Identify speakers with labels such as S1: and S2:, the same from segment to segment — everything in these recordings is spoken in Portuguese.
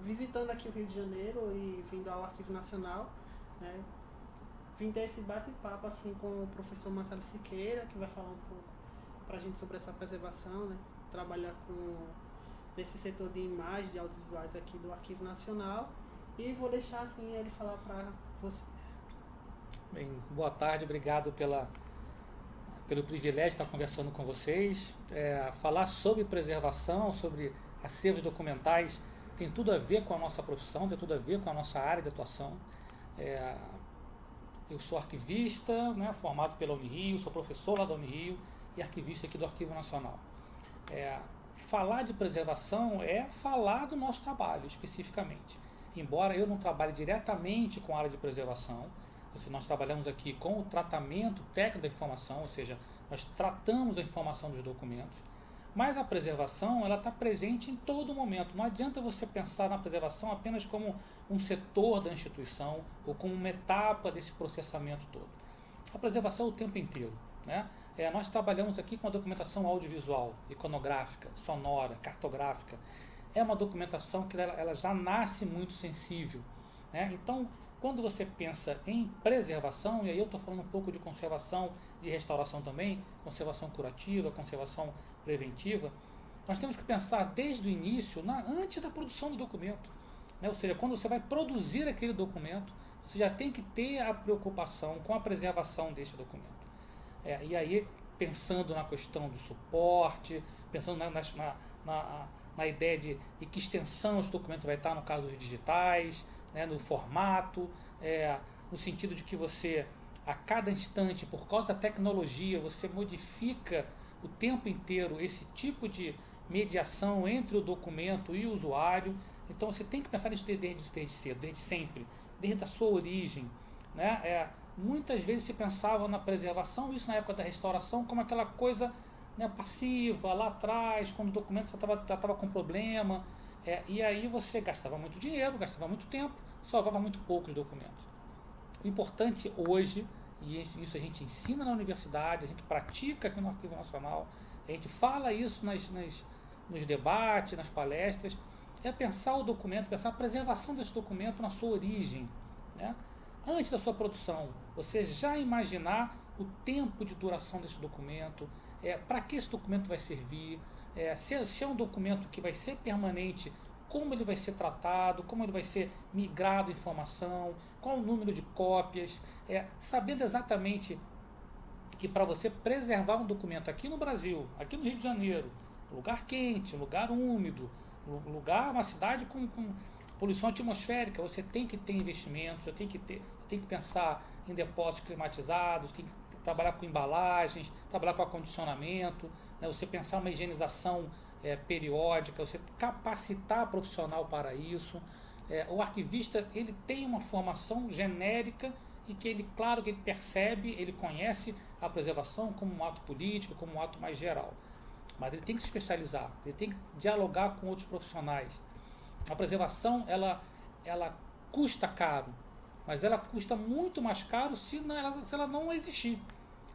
S1: visitando aqui o Rio de Janeiro e vindo ao Arquivo Nacional, né, vim ter esse bate-papo assim com o professor Marcelo Siqueira, que vai falar um pouco para a gente sobre essa preservação, né, trabalhar com nesse setor de imagem de audiovisuais aqui do Arquivo Nacional, e vou deixar assim ele falar para vocês.
S2: Bem, boa tarde, obrigado pelo privilégio de estar conversando com vocês. Falar sobre preservação, sobre acervos documentais, tem tudo a ver com a nossa profissão, tem tudo a ver com a nossa área de atuação. Eu sou arquivista, né, formado pela Unirio, sou professor lá da Unirio e arquivista aqui do Arquivo Nacional. Falar de preservação é falar do nosso trabalho especificamente. Embora eu não trabalhe diretamente com a área de preservação, nós trabalhamos aqui com o tratamento técnico da informação, ou seja, nós tratamos a informação dos documentos, mas a preservação ela está presente em todo momento. Não adianta você pensar na preservação apenas como um setor da instituição ou como uma etapa desse processamento todo. A preservação é o tempo inteiro, né? Nós trabalhamos aqui com a documentação audiovisual, iconográfica, sonora, cartográfica. É uma documentação que ela já nasce muito sensível, né? Então, quando você pensa em preservação, e aí eu estou falando um pouco de conservação e restauração também, conservação curativa, conservação preventiva, nós temos que pensar desde o início, antes da produção do documento, né? Ou seja, quando você vai produzir aquele documento, você já tem que ter a preocupação com a preservação desse documento. E aí, pensando na questão do suporte, pensando na ideia de que extensão esse documento vai estar no caso dos digitais, né, no formato, no sentido de que você, a cada instante, por causa da tecnologia, você modifica o tempo inteiro esse tipo de mediação entre o documento e o usuário. Então você tem que pensar nisso desde cedo, desde sempre, desde a sua origem, né? Muitas vezes se pensava na preservação, isso na época da restauração, como aquela coisa, né, passiva, lá atrás, quando o documento já estava com problema, e aí você gastava muito dinheiro, gastava muito tempo, salvava muito poucos documentos. O importante hoje, e isso a gente ensina na universidade, a gente pratica aqui no Arquivo Nacional, a gente fala isso nos debates, nas palestras, é pensar o documento, pensar a preservação desse documento na sua origem, né? Antes da sua produção, você já imaginar o tempo de duração desse documento, para que esse documento vai servir, se é um documento que vai ser permanente, como ele vai ser tratado, como ele vai ser migrado a informação, qual o número de cópias, sabendo exatamente que para você preservar um documento aqui no Brasil, aqui no Rio de Janeiro, lugar quente, lugar úmido, uma cidade com poluição atmosférica, você tem que ter investimentos, você tem que pensar em depósitos climatizados, tem que trabalhar com embalagens, trabalhar com acondicionamento, né? Você pensar uma higienização periódica, você capacitar profissional para isso. O arquivista ele tem uma formação genérica e que ele, claro que ele percebe, ele conhece a preservação como um ato político, como um ato mais geral, mas ele tem que se especializar, ele tem que dialogar com outros profissionais. A preservação ela custa caro, mas ela custa muito mais caro se ela não existir.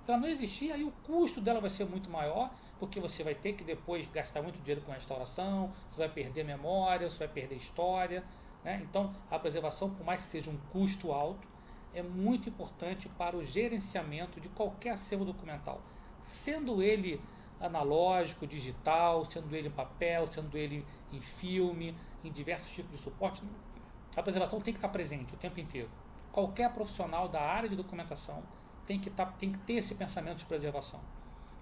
S2: Se ela não existir, aí o custo dela vai ser muito maior, porque você vai ter que depois gastar muito dinheiro com restauração, você vai perder memória, você vai perder história, né? Então, a preservação, por mais que seja um custo alto, é muito importante para o gerenciamento de qualquer acervo documental, sendo ele analógico, digital, sendo ele em papel, sendo ele em filme, em diversos tipos de suporte. A preservação tem que estar presente o tempo inteiro. Qualquer profissional da área de documentação tem que ter esse pensamento de preservação,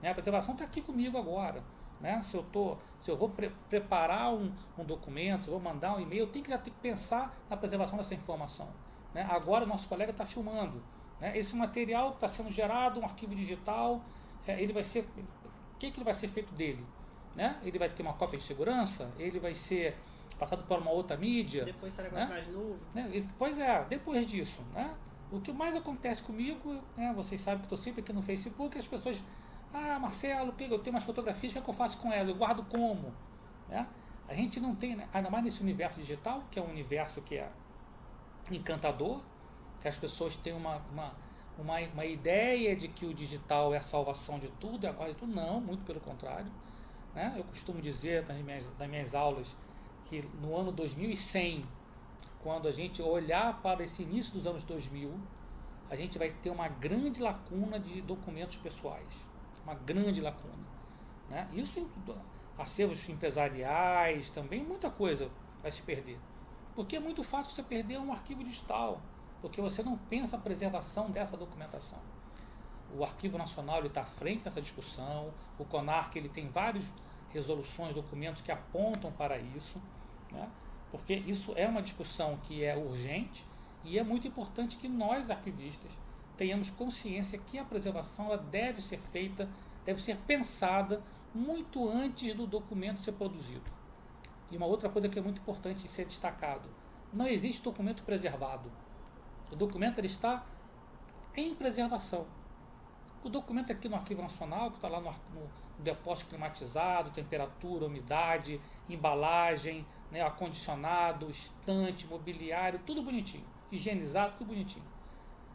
S2: né? A preservação está aqui comigo agora, né? Se eu vou preparar um documento, se eu vou mandar um e-mail, eu tenho que pensar na preservação dessa informação, né? Agora o nosso colega está filmando, né? Esse material está sendo gerado, um arquivo digital, ele vai ser... O que ele vai ser feito dele, né? Ele vai ter uma cópia de segurança, ele vai ser passado por uma outra mídia.
S1: Depois será que
S2: né?
S1: vai mais novo?
S2: Pois depois disso, né? O que mais acontece comigo, né? Vocês sabem que estou sempre aqui no Facebook, as pessoas, Marcelo, eu tenho umas fotografias, o que eu faço com elas? Eu guardo como? Né? A gente não tem, né? Ainda mais nesse universo digital, que é um universo que é encantador, que as pessoas têm uma ideia de que o digital é a salvação de tudo, é a quase tudo. Não, muito pelo contrário, né? Eu costumo dizer nas minhas aulas que no ano 2100, quando a gente olhar para esse início dos anos 2000, a gente vai ter uma grande lacuna de documentos pessoais, uma grande lacuna, né? Isso, acervos empresariais, também muita coisa vai se perder, porque é muito fácil você perder um arquivo digital, porque você não pensa a preservação dessa documentação. O Arquivo Nacional está à frente nessa discussão, o CONARC ele tem várias resoluções, documentos que apontam para isso, né? Porque isso é uma discussão que é urgente e é muito importante que nós, arquivistas, tenhamos consciência que a preservação ela deve ser feita, deve ser pensada muito antes do documento ser produzido. E uma outra coisa que é muito importante ser destacado, não existe documento preservado. O documento ele está em preservação. O documento aqui no Arquivo Nacional, que está lá no depósito climatizado, temperatura, umidade, embalagem, né, acondicionado, estante, mobiliário, tudo bonitinho, higienizado, tudo bonitinho.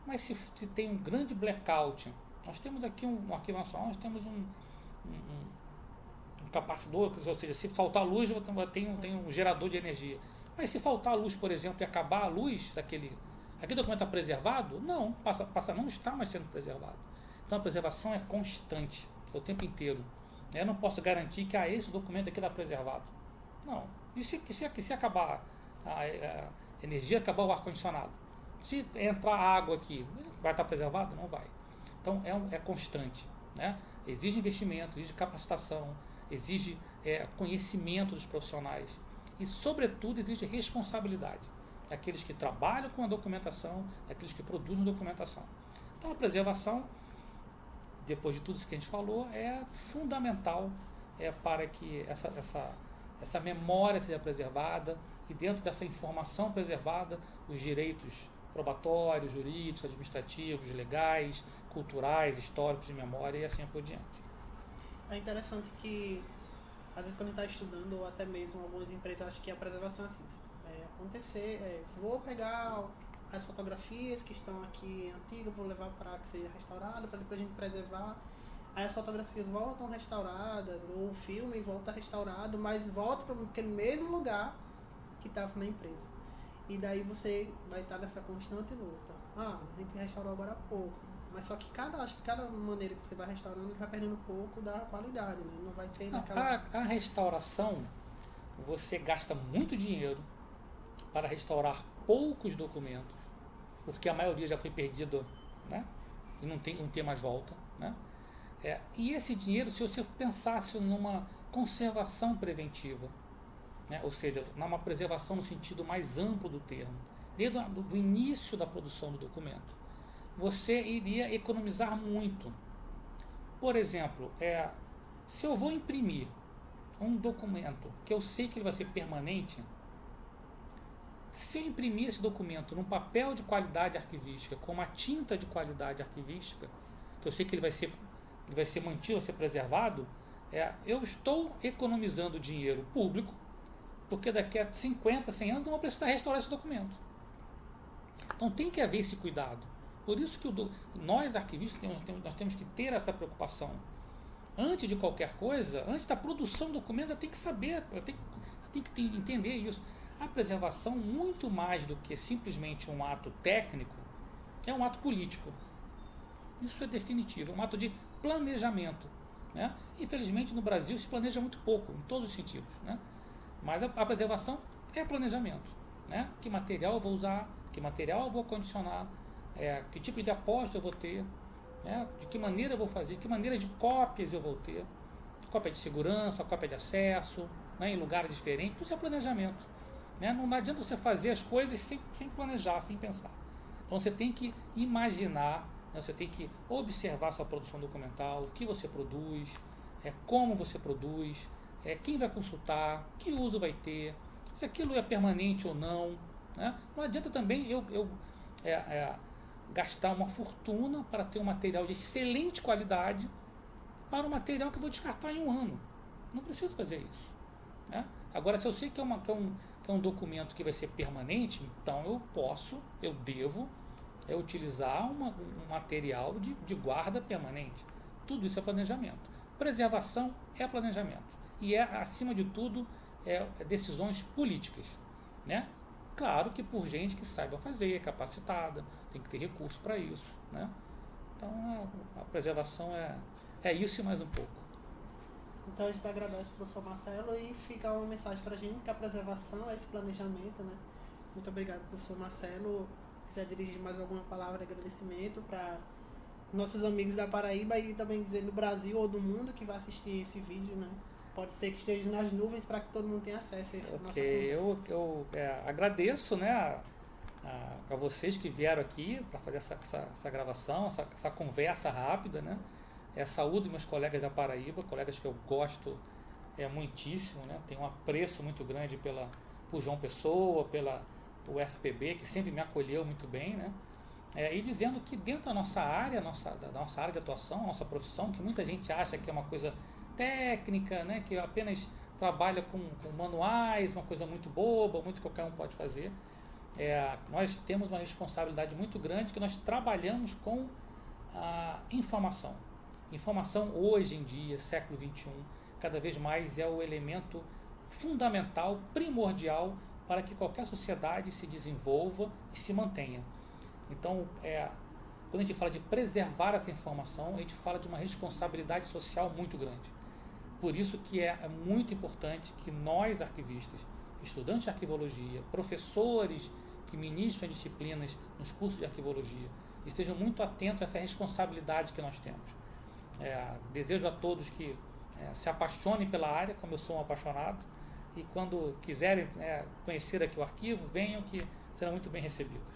S2: Mas se tem um grande blackout, nós temos aqui no Arquivo Nacional, nós temos um capacitor, ou seja, se faltar luz, tem um gerador de energia. Mas se faltar luz, por exemplo, e acabar a luz daquele... Aquele documento está preservado? Não, passa a não estar mais sendo preservado. Então a preservação é constante, o tempo inteiro. Eu não posso garantir que esse documento aqui está preservado. Não. E se acabar a energia, acabar o ar-condicionado? Se entrar água aqui, vai estar preservado? Não vai. Então é constante, né? Exige investimento, exige capacitação, exige conhecimento dos profissionais e, sobretudo, exige responsabilidade daqueles que trabalham com a documentação, daqueles que produzem documentação. Então a preservação, depois de tudo isso que a gente falou, é fundamental para que essa memória seja preservada e dentro dessa informação preservada, os direitos probatórios, jurídicos, administrativos, legais, culturais, históricos, de memória e assim por diante.
S1: É interessante que, às vezes, quando a gente está estudando, ou até mesmo algumas empresas acham que a preservação é assim, vou pegar as fotografias que estão aqui antigas, vou levar para que seja restaurada, para depois a gente preservar. Aí as fotografias voltam restauradas, ou o filme volta restaurado, mas volta para aquele mesmo lugar que estava na empresa. E daí você vai estar nessa constante luta. A gente restaurou agora há pouco, mas só que acho que cada maneira que você vai restaurando, vai perdendo um pouco da qualidade, né? Não vai ter naquela...
S2: A restauração, você gasta muito dinheiro para restaurar poucos documentos, porque a maioria já foi perdido, né? E não tem mais volta, né? E esse dinheiro, se você pensasse numa conservação preventiva, né? Ou seja, numa preservação no sentido mais amplo do termo, desde o início da produção do documento, você iria economizar muito. Por exemplo, se eu vou imprimir um documento que eu sei que ele vai ser permanente, se eu imprimir esse documento num papel de qualidade arquivística, com uma tinta de qualidade arquivística, que eu sei que ele vai ser mantido, vai ser preservado, eu estou economizando dinheiro público, porque daqui a 50, 100 anos eu vou precisar restaurar esse documento. Então tem que haver esse cuidado. Por isso que nós arquivistas nós temos que ter essa preocupação. Antes de qualquer coisa, antes da produção do documento, eu tenho que saber, eu tenho que entender isso. A preservação, muito mais do que simplesmente um ato técnico, é um ato político. Isso é definitivo, é um ato de planejamento, né? Infelizmente, no Brasil se planeja muito pouco, em todos os sentidos, né? Mas a preservação é planejamento, né? Que material eu vou usar, que material eu vou condicionar, que tipo de aposta eu vou ter, né? De que maneira eu vou fazer, de que maneira de cópias eu vou ter, cópia de segurança, cópia de acesso, né? Em lugares diferentes, tudo isso é planejamento, né? Não adianta você fazer as coisas sem planejar, sem pensar. Então você tem que imaginar, né? Você tem que observar sua produção documental, o que você produz, como você produz, quem vai consultar, que uso vai ter, se aquilo é permanente ou não, né? Não adianta também eu gastar uma fortuna para ter um material de excelente qualidade para um material que eu vou descartar em um ano. Não preciso fazer isso, né? Agora, se eu sei que é um documento que vai ser permanente, então eu devo utilizar um material de guarda permanente. Tudo isso é planejamento. Preservação é planejamento. E acima de tudo, decisões políticas, né? Claro que por gente que saiba fazer, capacitada, tem que ter recurso para isso, né? Então a preservação é isso e mais um pouco.
S1: Então a gente agradece ao professor Marcelo e fica uma mensagem para a gente que a preservação é esse planejamento, né? Muito obrigado, professor Marcelo. Se quiser dirigir mais alguma palavra de agradecimento para nossos amigos da Paraíba e também dizer no Brasil ou do mundo que vai assistir esse vídeo, né? Pode ser que esteja nas nuvens para que todo mundo tenha acesso a esse nosso conversa.
S2: Eu agradeço, né, a vocês que vieram aqui para fazer essa gravação, essa conversa rápida, né? Saúdo meus colegas da Paraíba, colegas que eu gosto muitíssimo, né? Tenho um apreço muito grande por João Pessoa, pelo FPB, que sempre me acolheu muito bem, né? E dizendo que dentro da nossa área, da nossa área de atuação, nossa profissão, que muita gente acha que é uma coisa técnica, né? Que apenas trabalha com manuais, uma coisa muito boba, muito que qualquer um pode fazer. Nós temos uma responsabilidade muito grande que nós trabalhamos com a informação. Informação hoje em dia, século XXI, cada vez mais é o elemento fundamental, primordial para que qualquer sociedade se desenvolva e se mantenha. Então, quando a gente fala de preservar essa informação, a gente fala de uma responsabilidade social muito grande. Por isso que é muito importante que nós, arquivistas, estudantes de arquivologia, professores que ministram disciplinas nos cursos de arquivologia, estejam muito atentos a essa responsabilidade que nós temos. Desejo a todos que se apaixonem pela área, como eu sou um apaixonado, e quando quiserem conhecer aqui o arquivo, venham que serão muito bem recebidos.